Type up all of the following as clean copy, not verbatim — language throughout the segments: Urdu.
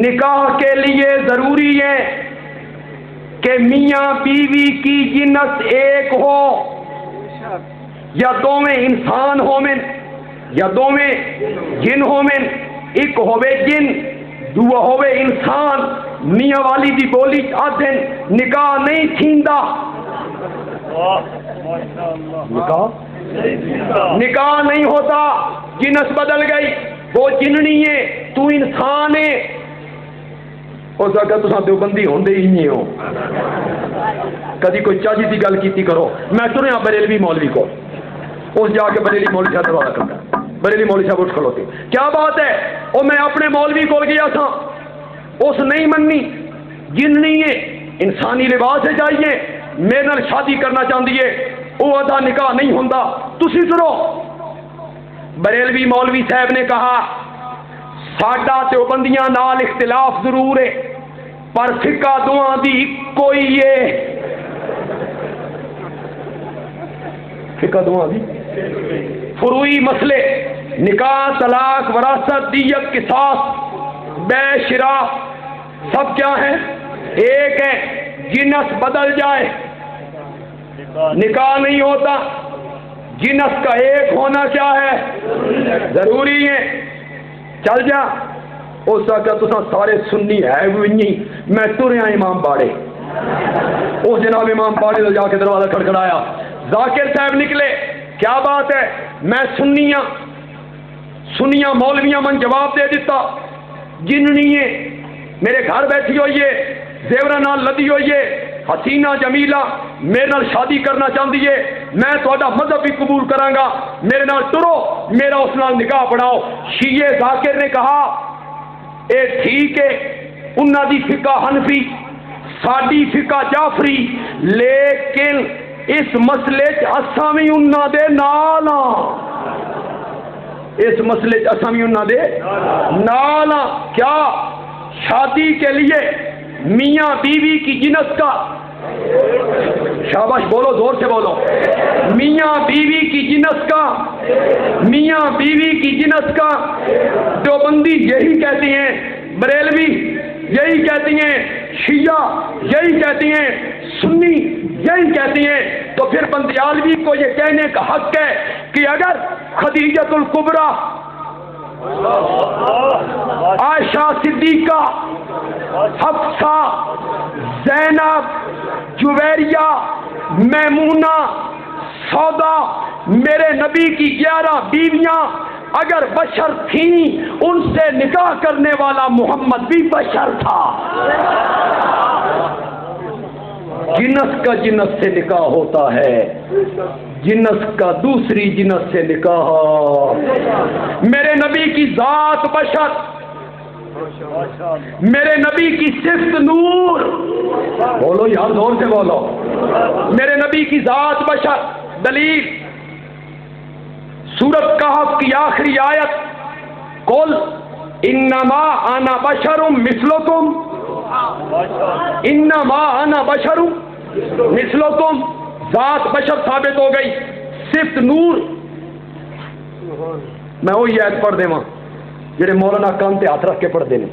نکاح کے لیے ضروری ہے کہ میاں بیوی کی جنس ایک ہو، یا دوویں انسان ہومن یا دوویں جن ہومن، ایک ہوے جن دو ہوے انسان، میاں والی دی بولی آدھن نکاح نہیں تھیندا، نکاح نہیں ہوتا، جنس بدل گئی، وہ جننی ہے تو انسان ہے۔ ہو سکتا تساں دیوبندی ہوندے ہی نہیں ہو، کدی کوئی چاچی کی گل کیتی کرو۔ میں سنیا بریلوی مولوی کو، اس جا کے بریلی مولوی صاحب دروازہ کرتا، بریلی مولوی صاحب اٹھ کھلوتے، کیا بات ہے؟ اور میں اپنے مولوی کو گیا تھا، اس نہیں مننی، جننی ہے، انسانی لباس ہے چاہیے، میرے نال شادی کرنا چاہتی ہے، وہ ادا نکاح نہیں ہوندا، تسی سنو۔ بریلوی مولوی صاحب نے کہا ساڈا دیوبندیاں نال اختلاف ضرور ہے پر فقہ دعاں دی کوئی ہے، فقہ دعاں دی فروعی مسئلے نکاح، طلاق، وراثت، دیت، قصاص، بے شراء سب کیا ہیں؟ ایک ہے۔ جنس بدل جائے نکاح نہیں ہوتا، جنس کا ایک ہونا کیا ہے؟ ضروری ہے۔ چل جا اس کا تساں سارے سنی ہے بھی نہیں، میں تریا امام باڑے، اس جناب امام باڑے تو جا کے دروازہ کھڑکھڑایا، ذاکر صاحب نکلے، کیا بات ہے؟ میں سنیاں مولویاں من جواب دے دیتا، جننی ہے، میرے گھر بیٹھی ہوئی ہے، زیورہ نال لدی ہوئی ہے، حسینہ جمیلہ میرے نال شادی کرنا چاہتی ہے، میں تہاڈا مذہب بھی قبول کراں گا، میرے نال ٹرو، میرا اس نال نکاح پڑھاؤ۔ شیعہ ذاکر نے کہا اے ٹھیک ہے، انہاں دی فقہ حنفی، ساڈی فقہ جعفری، لیکن اس مسئلے اساں وی انہاں دے نال ہاں، اس مسئلے اساں وی انہاں دے نال ہاں۔ کیا شادی کے لیے میاں بیوی کی جنس کا، شاباش بولو، زور سے بولو، میاں بیوی کی جنس کا، میاں بیوی کی جنس کا دیوبندی یہی کہتی ہیں، بریلوی یہی کہتی ہیں، شیعہ یہی کہتی ہیں، سنی یہی کہتی ہیں، تو پھر بندیالوی کو یہ کہنے کا حق ہے کہ اگر خدیجۃ الکبریٰ، عائشہ صدیقہ، حفصہ، زینب، جویریہ، میمونہ، سودا، میرے نبی کی 11 بیویاں اگر بشر تھیں، ان سے نکاح کرنے والا محمد بھی بشر تھا۔ جنس کا جنس سے نکاح ہوتا ہے، جنس کا دوسری جنس سے نکاح، میرے نبی کی ذات بشر، میرے نبی کی صفت نور، بولو یار زور سے بولو، میرے نبی کی ذات بشر۔ دلیل سورۃ کہف کی آخری آیت، قل انما انا بشر مثلکم، انما انا بشر مثلکم، ذات بشر ثابت ہو گئی، صفت نور۔ میں وہی آیت پڑھ دے ماں جڑے مولانا کان تے ہاتھ رکھ کے پڑھ دے نے،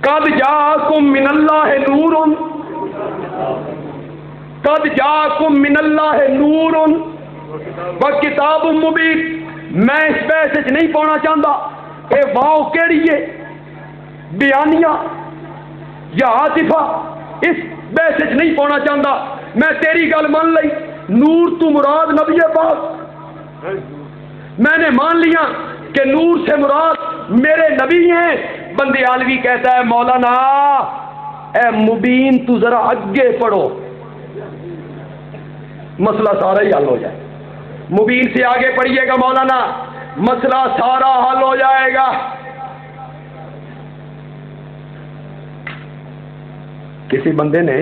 قد جاءکم من اللہ نور، قد جاءکم من اللہ نور وکتاب مبین۔ میں اس بحث وچ نہیں پانا چاہتا، اے واؤ کیڑی ہے، بیانیہ یا عاطفہ، اس بحث وچ نہیں پانا چاہتا، میں تیری گل مان لئی، نور تو مراد نبی پاک، میں نے مان لیا کہ نور سے مراد میرے نبی ہیں۔ بندیالوی کہتا ہے مولانا اے مبین تو ذرا اگے پڑھو، مسئلہ سارا ہی حل ہو جائے، مبین سے آگے پڑھیے گا مولانا، مسئلہ سارا حل ہو جائے گا۔ کسی بندے نے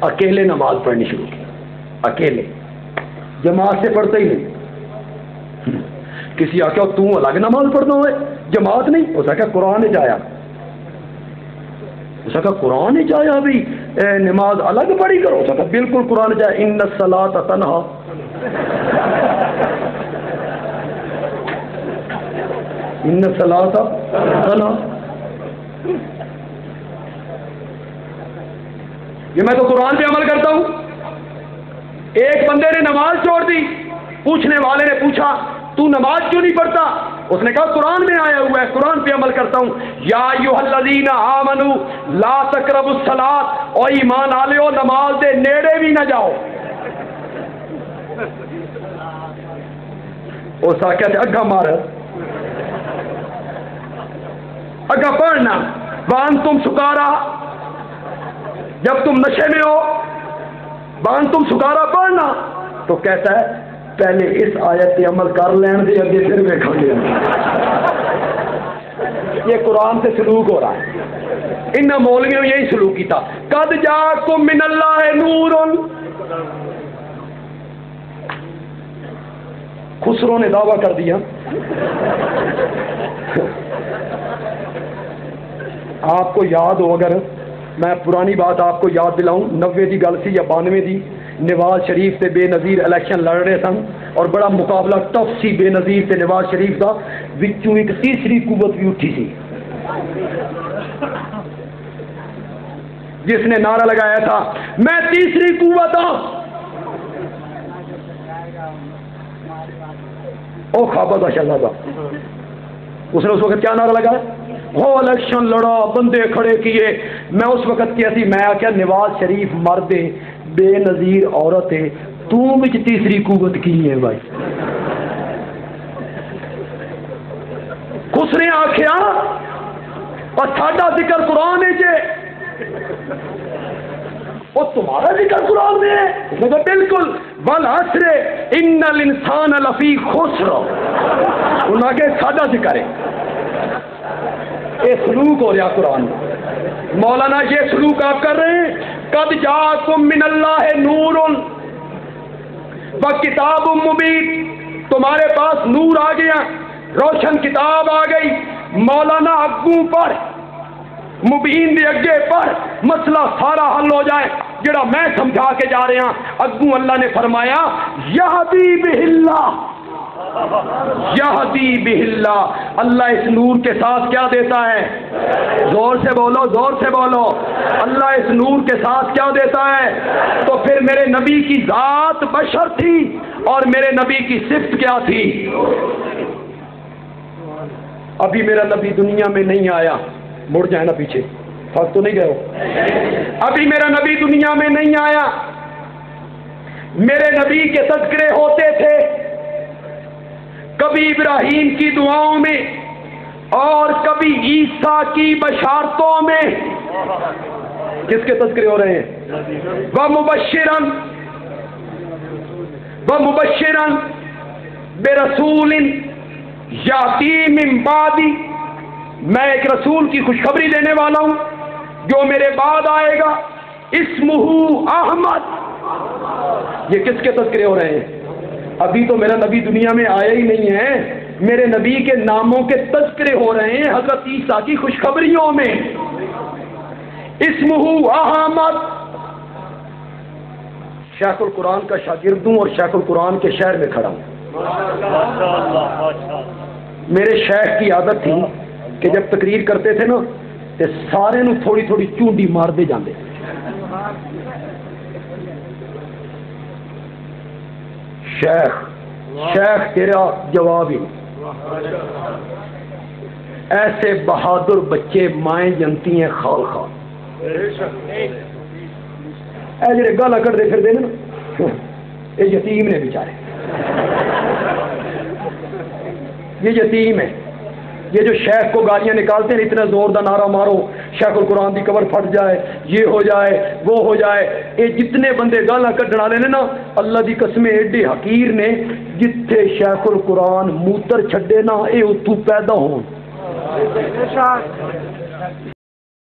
اکیلے نماز پڑھنی شروع کی، اکیلے، جماعت سے پڑھتا ہی نہیں۔ کسی آکے تو الگ نماز پڑھنا ہوئے، جماعت نہیں، اس کا قرآن چاہیا، اس کا قرآن چاہیا بھی نماز الگ پڑھی کرو، اس کا بالکل قرآن چاہیا ان الصلاۃ تنہا ان الصلاۃ یہ میں تو قرآن پہ عمل کرتا ہوں. ایک بندے نے نماز چھوڑ دی، پوچھنے والے نے پوچھا تو نماز کیوں نہیں پڑھتا؟ اس نے کہا قرآن میں آیا ہوا ہے، قرآن پہ عمل کرتا ہوں. یا ایھا الذین آمنوا لا تقربوا الصلاۃ، او ایمان والو نماز دے نیڑے بھی نہ جاؤ. اس آ کہتے اگا مار، اگا پڑھنا. وانتم سکارا، جب تم نشے میں ہو وانتم سکارا پڑھنا. تو کہتا ہے پہلے اس آیت پہ عمل کر لین دے، اگے پھر دیکھیں گے. یہ قرآن سے سلوک ہو رہا ہے. ان مولویوں یہی سلوک کی تھا. قد جاءکم من اللہ نور. خسرو نے دعویٰ کر دیا. آپ کو یاد ہو، اگر میں پرانی بات آپ کو یاد دلاؤں، 90 دی گل سی یا 92 دی، نواز شریف سے بے نظیر الیکشن لڑ رہے سن اور بڑا مقابلہ ٹف سی بے نظیر سے نواز شریف کا. وچوں ایک تیسری قوت بھی اٹھی سی جس نے نعرہ لگایا تھا میں تیسری قوت ہوں. او خوابہ کا شہزادہ، اس نے اس وقت کیا نعرہ لگایا؟ وہ الیکشن لڑا، بندے کھڑے کیے. میں اس وقت کیا تھی، میں کیا نواز شریف مرد بے نظیر عورت ہے، تو وچ تیسری قوت کی ہے بھائی. کس نے آخیا اور ساڈا ذکر قرآن ہے، اور تمہارا ذکر قرآن میں ہے؟ اس نے کہا بالکل. والعصر ان الانسان لفی خسر. انہوں نے کہا ساڈا ذکر ہے. یہ سلوک ہو رہا قرآن میں. مولانا یہ سلوک آپ کر رہے ہیں. قد جاءکم من اللہ نور وکتاب مبین. تمہارے پاس نور آ گیا، روشن کتاب آ گئی. مولانا اگوں پڑھ، مبین دے اگے پڑھ، مسئلہ سارا حل ہو جائے. جڑا میں سمجھا کے جا رہے ہیں اگوں اللہ نے فرمایا یہدی بہ اللہ، یہدی بہ اللہ. اللہ اس نور کے ساتھ کیا دیتا ہے؟ زور سے بولو، زور سے بولو. اللہ اس نور کے ساتھ کیا دیتا ہے؟ تو پھر میرے نبی کی ذات بشر تھی اور میرے نبی کی صفت کیا تھی؟ ابھی میرا نبی دنیا میں نہیں آیا. مڑ جائے نا پیچھے، فرق تو نہیں گئے ہو. ابھی میرا نبی دنیا میں نہیں آیا. میرے نبی کے تذکرے ہوتے تھے کبھی ابراہیم کی دعاؤں میں اور کبھی عیسیٰ کی بشارتوں میں. کس کے تذکرے ہو رہے ہیں؟ وَمُبَشِّرًا وَمُبَشِّرًا بِرَسُولٍ یَأْتِی مِن بَعْدِی. میں ایک رسول کی خوشخبری دینے والا ہوں جو میرے بعد آئے گا. اسمہ احمد. یہ کس کے تذکرے ہو رہے ہیں؟ ابھی تو میرا نبی دنیا میں آیا ہی نہیں ہے. میرے نبی کے ناموں کے تذکرے ہو رہے ہیں حضرت عیسیٰ کی خوشخبریوں میں. اسمہ احمد. شیخ القرآن کا شاگرد ہوں اور شیخ القرآن کے شہر میں کھڑا ہوں. میرے شیخ کی عادت تھی کہ جب تقریر کرتے تھے نا تو سارے نو تھوڑی تھوڑی چونڈی مار دے جاندے. شیخ تیرا جواب ہی. ایسے بہادر بچے مائیں جنتی ہیں خال خال. اے جڑے گالا کٹتے پھر دے نا یہ یتیم نے بیچارے. یہ یتیم ہے. یہ جو شیخ کو گالیاں نکالتے ہیں اتنا زور دا نعرہ مارو شیخ القرآن دی قبر پھٹ جائے، یہ ہو جائے، وہ ہو جائے. یہ جتنے بندے گالاں کڈن والے نے نا اللہ دی قسم ایڈے حقیر نے. جتھے شیخ القرآن موتر چھڈے نا اے اتوں پیدا ہون.